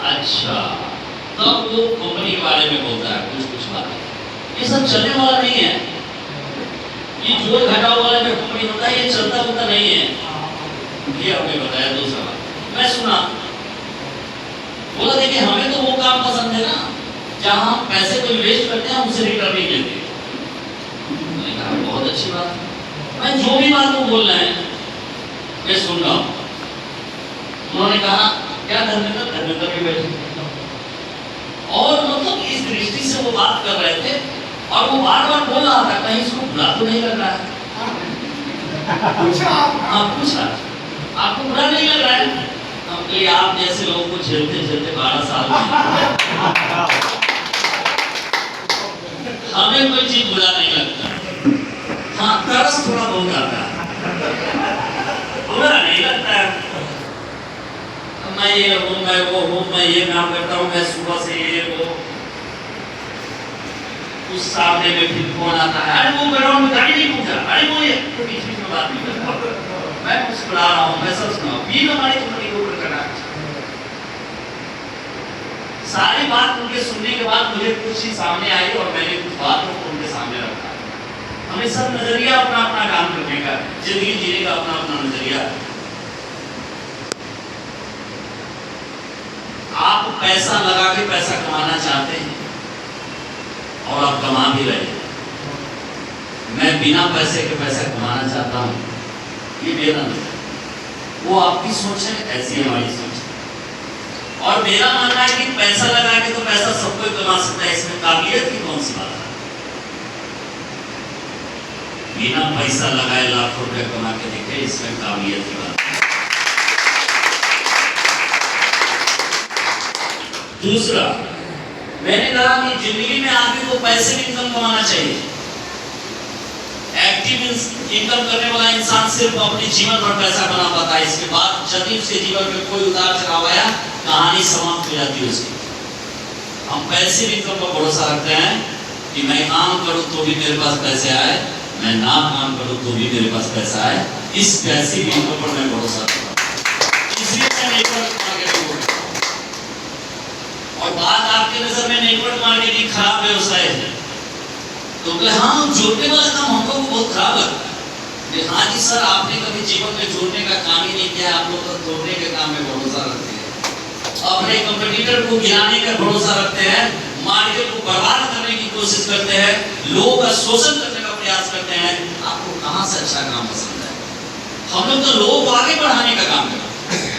अच्छा, तब वो कंपनी के बारे में बोलता है कुछ कुछ बातें। ये सब चलने वाला नहीं है। ये जोड़ घटाव वाला जो कंपनी होता है ये चलता होता नहीं है। ये आपने बताया दूसरा बात मैं सुना, बोला देखिए हमें तो वो काम पसंद है ना जहाँ हम पैसे को इन्वेस्ट करते हैं उनसे रिटर्न नहीं लेते। मैंने कहा बहुत अच्छी बात है, मैं जो भी बात वो बोल रहे हैं मैं सुन रहा हूँ। उन्होंने कहा क्या धर्मेंद्र भी बैठे और मतलब इस दृष्टि से वो बात कर रहे थे और वो बार बार बोल रहा था कहीं इसको बुरा तो नहीं लग रहा है। पूछा आपको बुरा नहीं लग रहा है? हमको आप जैसे लोगों को झेलते झेलते 12 साल हमें कोई चीज बुरा नहीं लगता। हाँ तरस थोड़ा बहुत आता है, बुरा नहीं लगता है। मैं ये हूँ मैं वो हूँ मैं ये काम करता हूँ मैं सुबह से ये वो। उस सामने में फिर फोन आता है अरे वो ग्राउंड में गाड़ी नहीं पूछा अरे वो ये बीच बीच में बात नहीं करता। मैं मुस्कुरा रहा हूँ मैं सब सुना भी हमारी कंपनी को ऊपर करना। सारी बात उनके सुनने के बाद मुझे कुछ चीज सामने आई और मैंने कुछ बातों को उनके सामने रखा। हमें सब नजरिया अपना अपना काम करने का, जिंदगी जीने का अपना अपना नजरिया। आप पैसा लगा के पैसा कमाना चाहते हैं और आप कमा भी रहे हैं। मैं बिना पैसे के पैसा कमाना चाहता हूँ, ये मेरा नहीं, वो आपकी सोच है, ऐसी हमारी सोच है। और मेरा मानना है कि पैसा लगा के तो पैसा सब कोई कमा सकता है, इसमें काबिलियत की कौन सी बात है। बिना पैसा लगाए लाखों रुपए कमा के देखे, इसमें काबिलियत की बात है। दूसरा मैंने कहा कि जिंदगी में आदमी को पैसे की इनकम कमाना चाहिए। एक्टिव इनकम करने वाला इंसान सिर्फ अपने जीवन भर पैसा बना पाता है, इसके बाद यदि उसके जीवन में कोई उतार चढ़ाव आया कहानी समाप्त हो जाती है उसकी। हम पैसे की इनकम पर भरोसा रखते हैं कि मैं काम करूं तो भी मेरे पास पैसे आए, मैं ना काम करूं तो भी मेरे पास पैसा आए। इस पैसे की इनकम पर मैं भरोसा रखता हूं, इसलिए मैं नेटवर्क मार्केटिंग को करता हूं। और बात आपकी नजर में नेटवर्क मार्केटिंग खराब व्यवसाय है तो हाँ जोड़ने वाला काम हम लोग को बहुत खराब लगता है। हाँ जी सर आपने कभी जीवन में जोड़ने का काम ही नहीं किया, आप लोग तो तोड़ने के काम में भरोसा रखते हैं, अपने कंपटीटर को गिराने का भरोसा रखते हैं, मार्केट को बर्बाद करने की कोशिश करते हैं, लोगों का शोषण करने का प्रयास करते हैं। आपको कहाँ से अच्छा काम पसंद है? हम लोग तो लोगों को आगे बढ़ाने का काम करते हैं।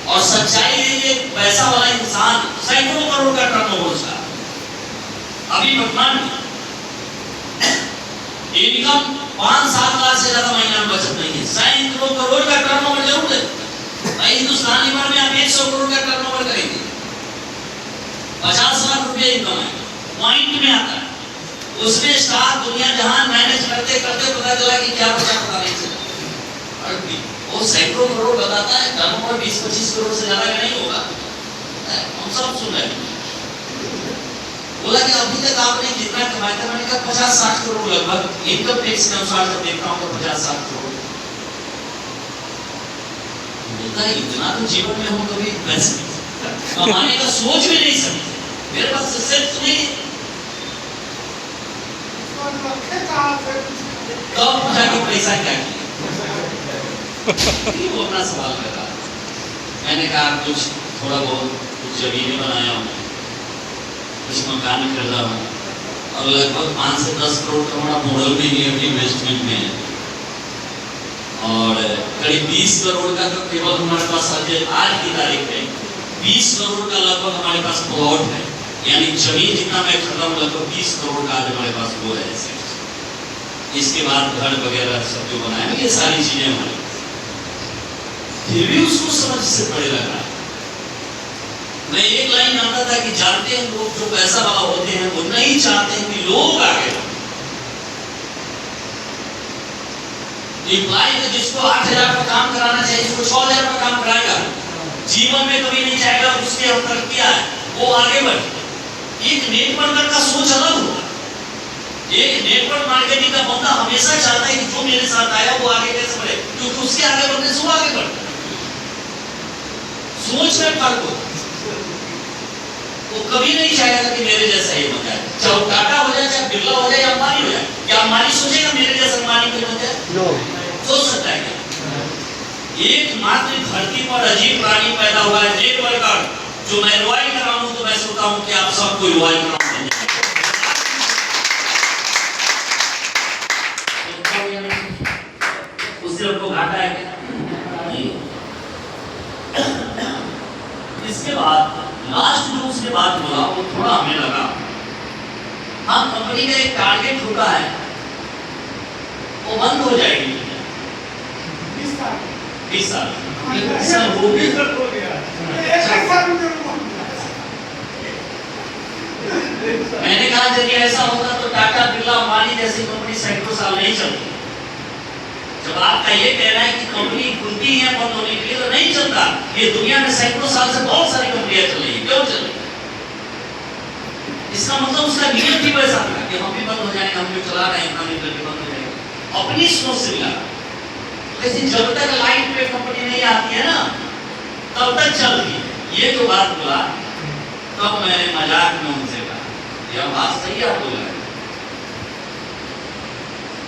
और सच्चाई ये पैसा वाला इंसान सैकड़ों करोड़ का टर्नओवर उसका अभी वर्तमान इनकम 5-7 लाख से ज्यादा महीना में बचत नहीं है। सैकड़ों करोड़ का टर्नओवर जरूर है। हिंदुस्तानी भर में आप 100 करोड़ का टर्नओवर करेंगे, 50 लाख रुपए इनकम है, पॉइंट में आता है। उसमें स्टाफ दुनिया जहां मैनेज करते करते पता चला कि क्या बचा पता नहीं चला। वो सैकड़ों करोड़ बताता है, टर्नओवर 20-25 करोड़ से ज्यादा का नहीं होगा। हम सब सुन रहे हैं। बोला कि अभी तक आपने जितना कमाया था, मैंने कहा 50-60 करोड़ लगभग, इनकम टैक्स के अनुसार जब देखता हूँ तो 50-60 करोड़। बोलता है इतना तो जीवन में हम कभी पैसे कमाने का सोच भी नहीं सकते, मेरे पास सेंस नहीं है। तो पूछा कि पैसा क्या किया, वो अपना सवाल कर रहा। मैंने कहा कुछ थोड़ा बहुत कुछ जमीनें बनाया हूँ, कुछ मकान खरीदा हूँ और लगभग 5 से 10 करोड़ का हमारा मॉडल भी इन्वेस्टमेंट में है। और करीब 20 करोड़ का तो केवल हमारे पास आज की तारीख में 20 करोड़ का लगभग हमारे पास प्लॉट है, यानी जमीन जितना मैं खरीदा हूँ लगभग 20 करोड़ का आज हमारे पास वो है। इसके बाद घर वगैरह सब जो बनाए ये सारी चीजें हमारे पास, फिर भी उसको समझ से पड़े लगा। मैं एक लाइन जानता था कि जानते हैं लोग जो पैसा वाला होते हैं वो नहीं चाहते हैं कि लोग आगे बढ़ें। एम्प्लॉय को जिसको 8,000 का काम कराना चाहिए उसको 6,000 का काम कराएगा, जीवन में कभी नहीं चाहेगा उसके अंतर क्या है वो आगे बढ़े। एक नेटवर्कर का सोच अलग होगा। एक नेटवर्क मार्केटिंग का बंदा हमेशा चाहता है कि जो मेरे साथ आया वो आगे कैसे बढ़े, क्योंकि उसके आगे बढ़ने से वो आगे बढ़ता है। सोच में फर्क होता है। कभी नहीं चाहेगा कि मेरे जैसा ही बन जाए, चाहे वो टाटा हो जाए, चाहे बिरला हो जाए या अंबानी हो जाए। क्या अंबानी सोचेगा मेरे जैसा अंबानी कोई बन जाए? सोच सकता है क्या? एकमात्र धरती पर अजीब प्राणी पैदा हुआ है रेड वर्कर, जो मैं रॉयल कराऊं तो मैं सोचता हूं कि आप सबको रॉयल कराऊं। उससे हमको घाटा है क्या? नहीं। इसके बाद लास्ट जो उसके बाद बोला वो थोड़ा हमें लगा, हाँ कंपनी का एक टारगेट होता है, वो बंद हो जाएगी 20 साल हो गया। मैंने कहा यदि ऐसा होता तो टाटा बिरला अंबानी जैसी कंपनी सैकड़ों साल नहीं चलती। जब आपका ये कहना है कि कंपनी खुलती है बंद होने के लिए, तो नहीं चलता। ये दुनिया में सैकड़ों साल से बहुत सारी कंपनियां चल रही है, क्यों चल रही है? इसका मतलब उसका नियम भी वैसा था कि हम भी बंद हो जाएंगे, हम भी चला रहे हैं, हम भी बंद हो जाएंगे। अपनी सोच से मिला, लेकिन जब तक लाइन पे कंपनी नहीं आती है ना, तब तक चलती है। ये जो बात बोला, तब मैंने मजाक में उनसे कहा, यह बात सही आप बोल रहे हैं।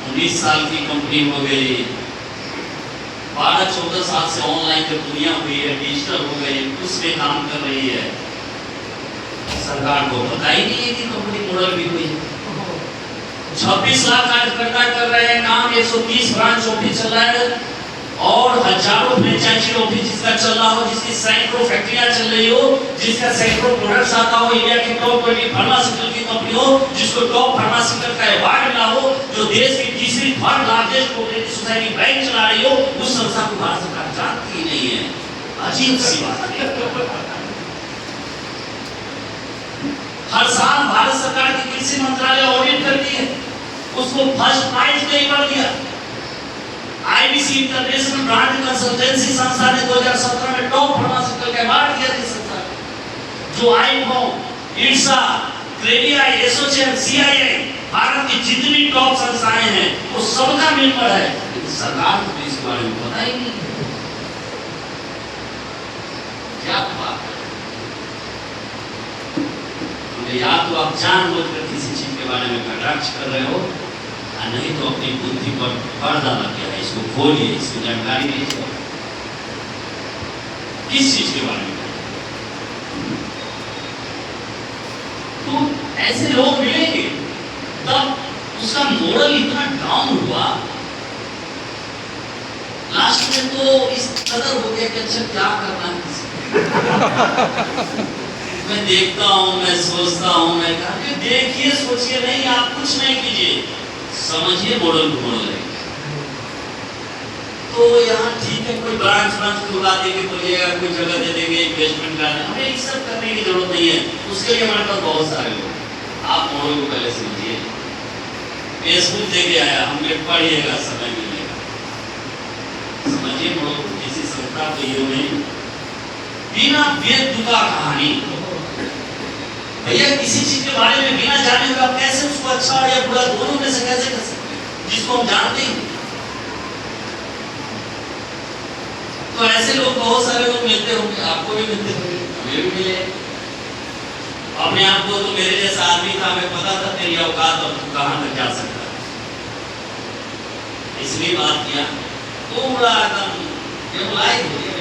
19 साल की कंपनी हो गई, 12-14 साल से ऑनलाइन जब दुनिया हुई है, डिजिटल हो गई, उसमें काम कर रही है। सरकार को पता ही नहीं है कि कंपनी मॉडल भी हुई है। 26 लाख कार्यकर्ता कर रहे हैं काम, 130 ब्रांच ऑफिस चल रहा है, और हजारों फ्रेंचाइजी ऑफिस जिसका चल रहा हो, जिसकी सैकड़ों फैक्ट्रियां चल रही हो, जिसका सैकड़ों प्रोडक्ट्स आता हो, इंडिया की टॉप 20 फार्मास्यूटिकल की कंपनी हो, जिसको टॉप फार्मास्यूटिकल का अवार्ड मिला हो, जो देश की तीसरी third largest cooperative society bank चला रही हो, उस संस्था को भारत सरकार जानती ही नहीं है। अजीब सी बात है। हर साल भारत सरकार की कृषि मंत्रालय ऑडिट करती है, उसको फर्स्ट प्राइज कई बार दिया। आईबीसी इंटरनेशनल ब्रांड कंसल्टेंसी संस्था ने 2017 में टॉप फार्मास्यूटिकल का अवार्ड दिया थी संस्था जो आईफॉर्म, इर्सा, क्रेडिया, एसोचेम, सीआईआई, भारत की जितनी टॉप संस्थाएं हैं वो सबका मेंबर है। सरकार को इस बारे में पता ही नहीं। क्या बात है? या तो आप जानबूझकर किसी चीज के बारे में कटाक्ष कर रहे हो, नहीं तो अपनी बुद्धि पर पर्दा लग गया है, इसको खोलिए, इसको जानकारी लीजिए। किस चीज के बारे में? तो ऐसे लोग मिलेंगे, तब उसका मोरल इतना डाउन हुआ, लास्ट में तो इस कदर हो गया कि अच्छा क्या करना है किसी। मैं देखता हूँ, मैं सोचता हूँ, मैं कहा देखिए सोचिए नहीं, आप कुछ नहीं कीजिए, समझिए मॉडल को मॉडल है। तो यहाँ ठीक है, कोई ब्रांच खुलवा देंगे, कोई जगह दे देंगे इन्वेस्टमेंट करने, हमें ये सब करने की जरूरत नहीं है। उसके लिए हमारे पास बहुत सारे लोग। आप मॉडल को पहले समझिए। फेसबुक देके आया, हमें पढ़िएगा, समय मिलेगा, समझिए मॉडल को। किसी संस्था को ये नहीं बिना बेतुका कहानी, भैया किसी चीज के बारे में बिना जाने हुए आप कैसे उसको अच्छा या बुरा दोनों में से कैसे कर सकते हैं, जिसको हम जानते हैं। तो ऐसे लोग बहुत सारे लोग मिलते होंगे, आपको भी मिलते होंगे, हमें भी मिले। अपने आप को तो मेरे जैसा आदमी था, हमें पता था तेरी औकात और तू कहां तक जा सकता है, इसलिए बात किया। तो बड़ा एकदम लाइक हो गया।